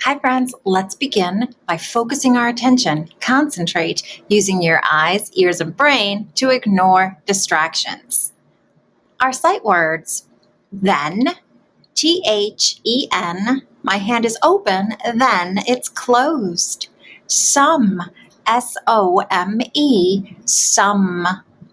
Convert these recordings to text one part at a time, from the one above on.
Hi friends, let's begin by focusing our attention. Concentrate using your eyes, ears, and brain to ignore distractions. Our sight words: then, THEN, my hand is open, then it's closed. Some, SOME, some.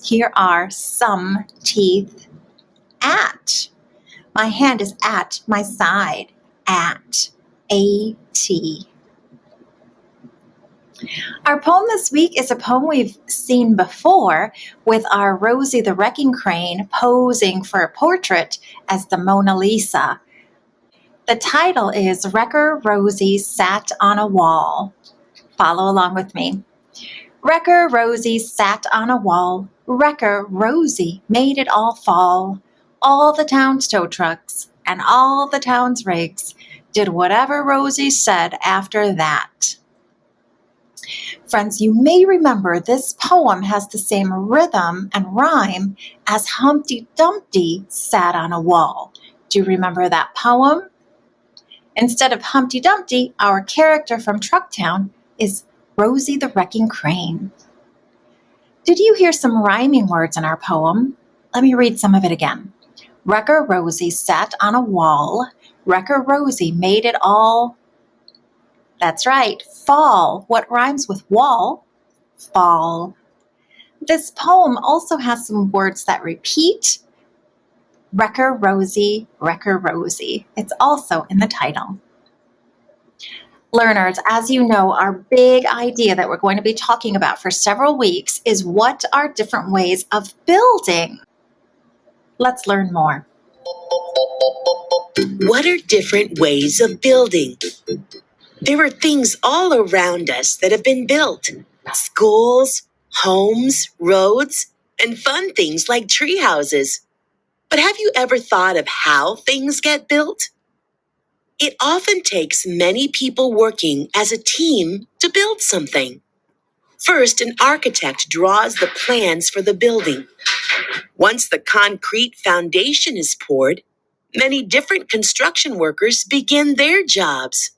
Here are some teeth. At, my hand is at my side, at. A-T. Our poem this week is a poem we've seen before with our Rosie the Wrecking Crane posing for a portrait as the Mona Lisa. The title is Wrecker Rosie Sat on a Wall. Follow along with me. Wrecker Rosie sat on a wall. Wrecker Rosie made it all fall. All the town's tow trucks and all the town's rigs did whatever Rosie said after that. Friends, you may remember this poem has the same rhythm and rhyme as Humpty Dumpty sat on a wall. Do you remember that poem? Instead of Humpty Dumpty, our character from Trucktown is Rosie the Wrecking Crane. Did you hear some rhyming words in our poem? Let me read some of it again. Wrecker Rosie sat on a wall. Wrecker Rosie made it all. That's right, fall. What rhymes with wall? Fall. This poem also has some words that repeat. Wrecker Rosie, Wrecker Rosie. It's also in the title. Learners, as you know, our big idea that we're going to be talking about for several weeks is what are different ways of building. Let's learn more. What are different ways of building? There are things all around us that have been built. Schools, homes, roads, and fun things like tree houses. But have you ever thought of how things get built? It often takes many people working as a team to build something. First, an architect draws the plans for the building. Once the concrete foundation is poured, many different construction workers begin their jobs.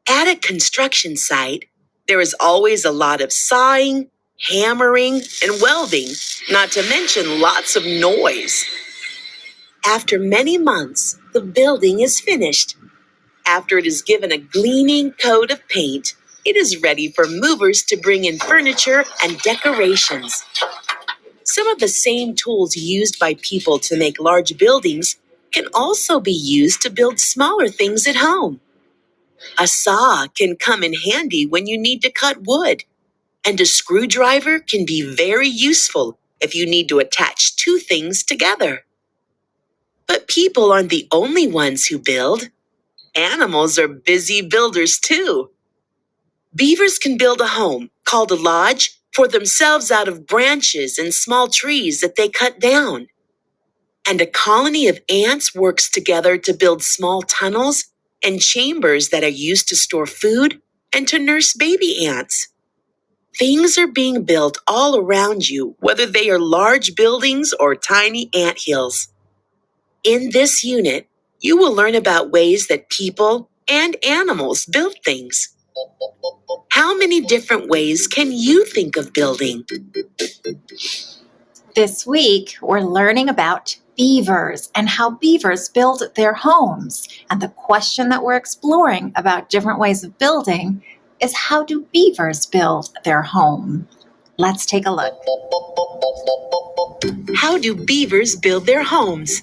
At a construction site, there is always a lot of sawing, hammering, and welding, not to mention lots of noise. After many months, the building is finished. After it is given a gleaming coat of paint, it is ready for movers to bring in furniture and decorations. Some of the same tools used by people to make large buildings can also be used to build smaller things at home. A saw can come in handy when you need to cut wood, and a screwdriver can be very useful if you need to attach two things together. But people aren't the only ones who build. Animals are busy builders too. Beavers can build a home, called a lodge, for themselves out of branches and small trees that they cut down. And a colony of ants works together to build small tunnels and chambers that are used to store food and to nurse baby ants. Things are being built all around you, whether they are large buildings or tiny anthills. In this unit, you will learn about ways that people and animals build things. How many different ways can you think of building? This week, we're learning about beavers and how beavers build their homes. And the question that we're exploring about different ways of building is, how do beavers build their home? Let's take a look. How do beavers build their homes?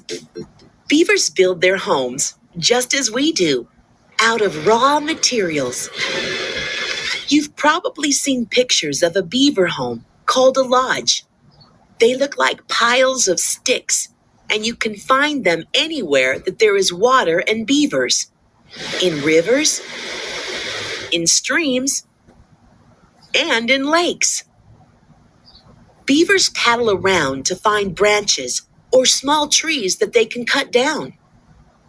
Beavers build their homes just as we do, out of raw materials. You've probably seen pictures of a beaver home called a lodge. They look like piles of sticks, and you can find them anywhere that there is water and beavers. In rivers, in streams, and in lakes. Beavers paddle around to find branches or small trees that they can cut down.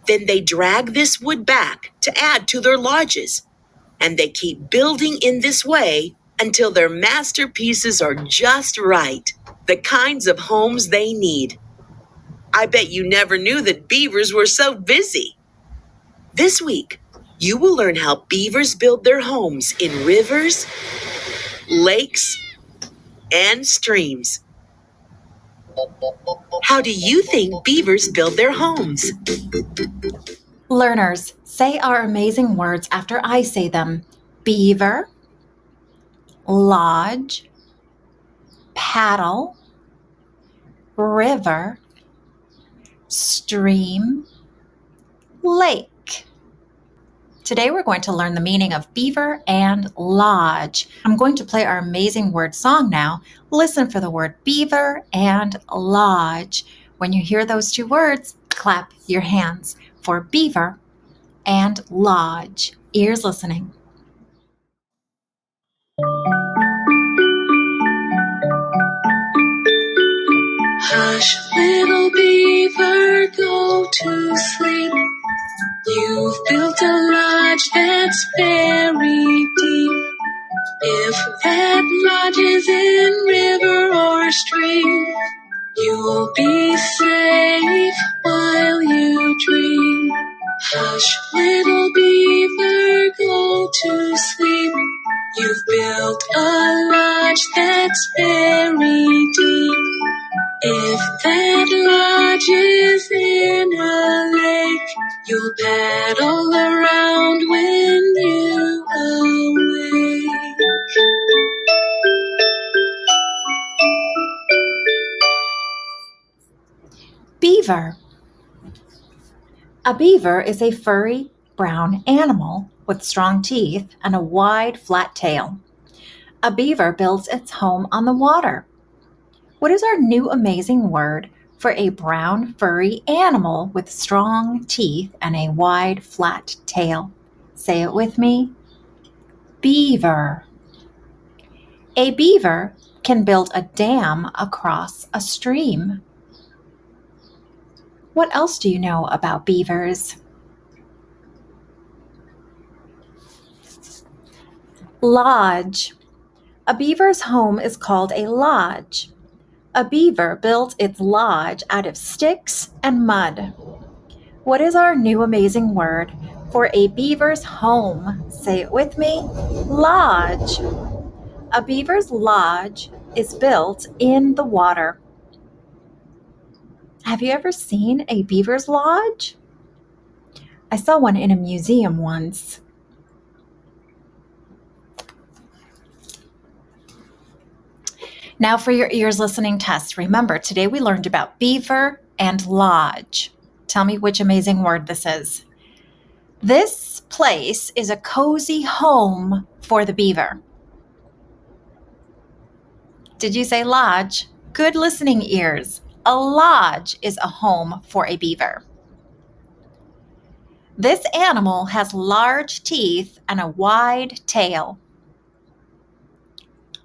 Then they drag this wood back to add to their lodges, and they keep building in this way until their masterpieces are just right, the kinds of homes they need. I bet you never knew that beavers were so busy. This week, You will learn how beavers build their homes in rivers, lakes, and streams. How do you think beavers build their homes? Learners, say our amazing words after I say them. Beaver, lodge, paddle, river, stream, lake. Today we're going to learn the meaning of beaver and lodge. I'm going to play our amazing word song now. Listen for the word beaver and lodge. When you hear those two words, clap your hands for beaver and lodge. Ears listening. Hush, little beaver, go to sleep. You've built a lodge that's very deep. If that lodge is in river or stream, you'll be safe while you dream. Hush, little beaver, go to sleep. You've built a lodge that's very deep. If that lodge is in a lake, you'll paddle around when you awake. Beaver. A beaver is a furry, brown animal with strong teeth and a wide, flat tail. A beaver builds its home on the water. What is our new amazing word for a brown, furry animal with strong teeth and a wide, flat tail? Say it with me. Beaver. A beaver can build a dam across a stream. What else do you know about beavers? Lodge. A beaver's home is called a lodge. A beaver built its lodge out of sticks and mud. What is our new amazing word for a beaver's home? Say it with me. Lodge. A beaver's lodge is built in the water. Have you ever seen a beaver's lodge? I saw one in a museum once. Now for your ears listening test. Remember, today we learned about beaver and lodge. Tell me which amazing word this is. This place is a cozy home for the beaver. Did you say lodge? Good listening ears. A lodge is a home for a beaver. This animal has large teeth and a wide tail.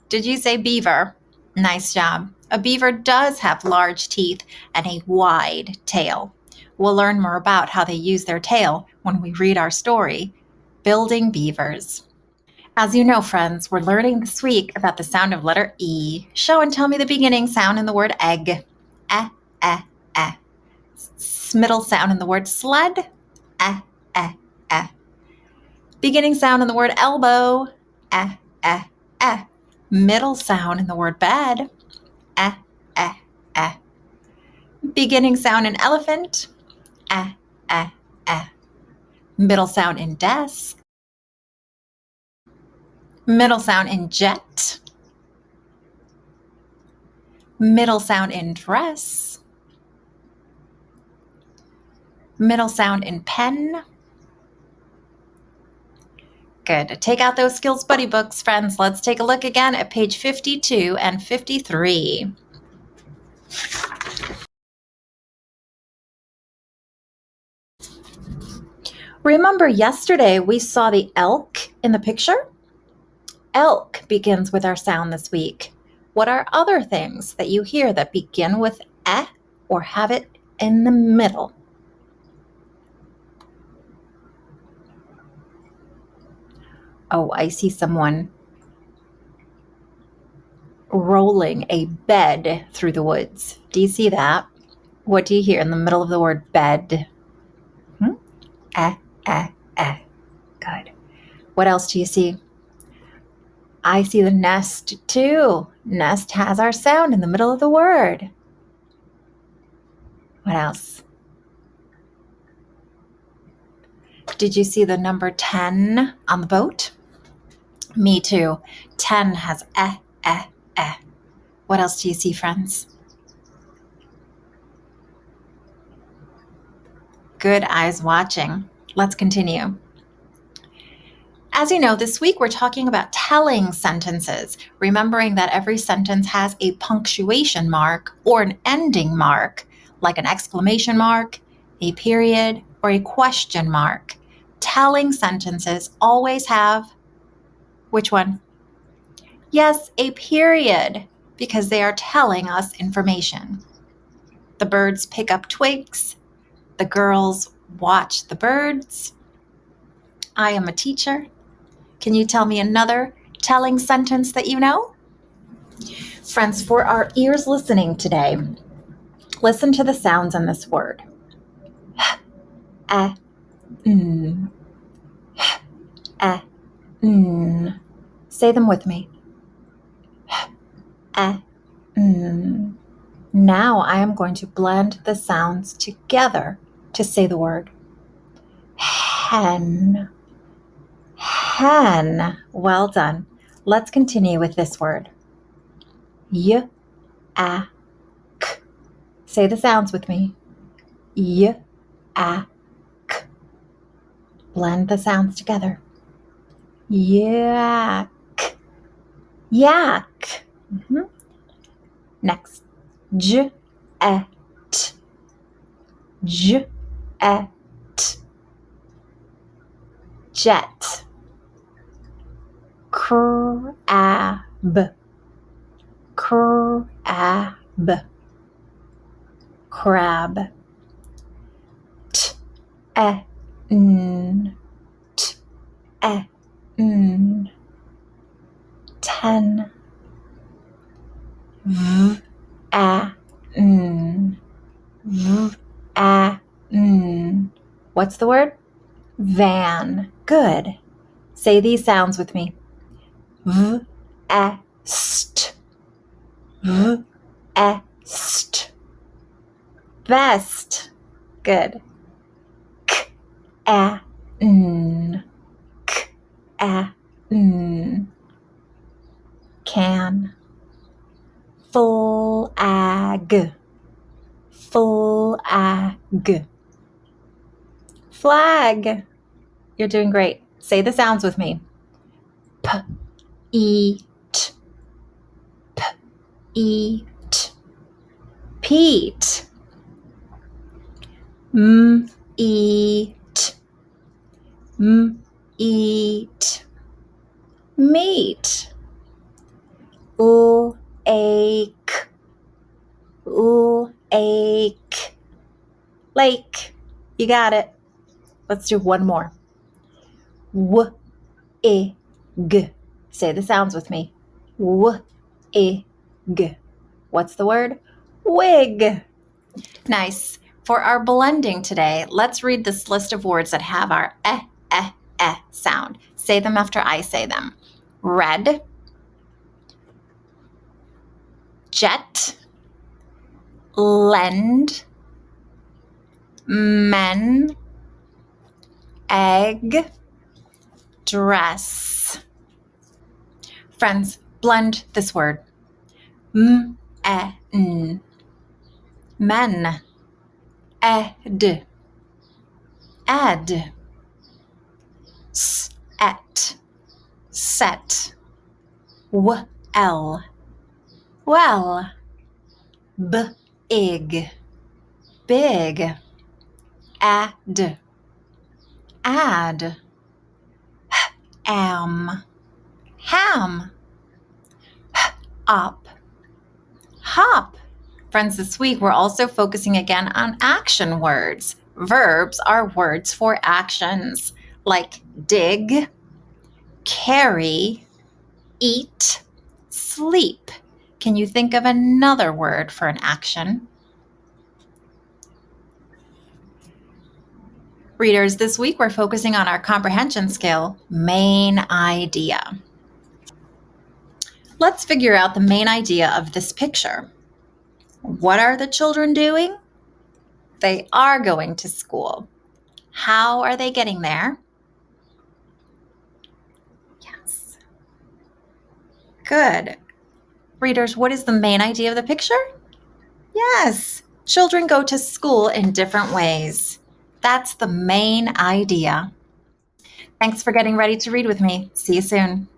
Did you say beaver? Nice job. A beaver does have large teeth and a wide tail. We'll learn more about how they use their tail when we read our story, Building Beavers. As you know, friends, we're learning this week about the sound of letter E. Show and tell me the beginning sound in the word egg. Eh, eh, eh. Middle sound in the word sled. Eh, eh, eh. Beginning sound in the word elbow. Eh, eh, eh. Middle sound in the word bed. Eh, eh, eh. Beginning sound in elephant. Eh, eh, eh. Middle sound in desk. Middle sound in jet. Middle sound in dress. Middle sound in pen. Good. Take out those Skills Buddy books, friends. Let's take a look again at page 52 and 53. Remember yesterday we saw the elk in the picture? Elk begins with our sound this week. What are other things that you hear that begin with eh or have it in the middle? Oh, I see someone rolling a bed through the woods. Do you see that? What do you hear in the middle of the word bed? Eh, eh, eh. What else do you see? I see the nest too. Nest has our sound in the middle of the word. What else? Did you see the number 10 on the boat? Me too. 10 has eh, eh, eh. What else do you see, friends? Good eyes watching. Let's continue. As you know, this week we're talking about telling sentences, remembering that every sentence has a punctuation mark or an ending mark, like an exclamation mark, a period, or a question mark. Telling sentences always have, which one? Yes, a period, because they are telling us information. The birds pick up twigs. The girls watch the birds. I am a teacher. Can you tell me another telling sentence that you know? Friends, for our ears listening today, listen to the sounds in this word. Say them with me. Now I am going to blend the sounds together to say the word. Hen. Hen. Well done. Let's continue with this word. Y, a, k. Say the sounds with me. Y, a, k. Blend the sounds together. Yak. Yak. Next. J, et. J, et. Jet. Crab. Crab. Crab. T, e, n. T, e, n. 10. V, a, n. V, a, n. What's the word? Van. Good. Say these sounds with me. V, a, st. V, a, st. Vest. Good. K, a, n. K, a, n. Can. Flag. Flag. Flag. You're doing great. Say the sounds with me. P, eat. P, eat. Pete. M, eat. M, eat. Meat. L, ache. L, ache. Lake. You got it. Let's do one more. W, I, g. Say the sounds with me. W, I, g. What's the word? Wig. Nice. For our blending today, let's read this list of words that have our sound. Say them after I say them. Red. Jet. Lend. Men. Egg. Dress. Friends, blend this word. Men. Men. Ed. Ed. Set. Set. Well. Well. Big. Big. Add. Add. Am. Ham. Up. Hop. Friends, this week we're also focusing again on action words. Verbs are words for actions like dig, carry, eat, sleep. Can you think of another word for an action? Readers, this week we're focusing on our comprehension skill, main idea. Let's figure out the main idea of this picture. What are the children doing? They are going to school. How are they getting there? Yes. Good. Readers, what is the main idea of the picture? Yes, children go to school in different ways. That's the main idea. Thanks for getting ready to read with me. See you soon.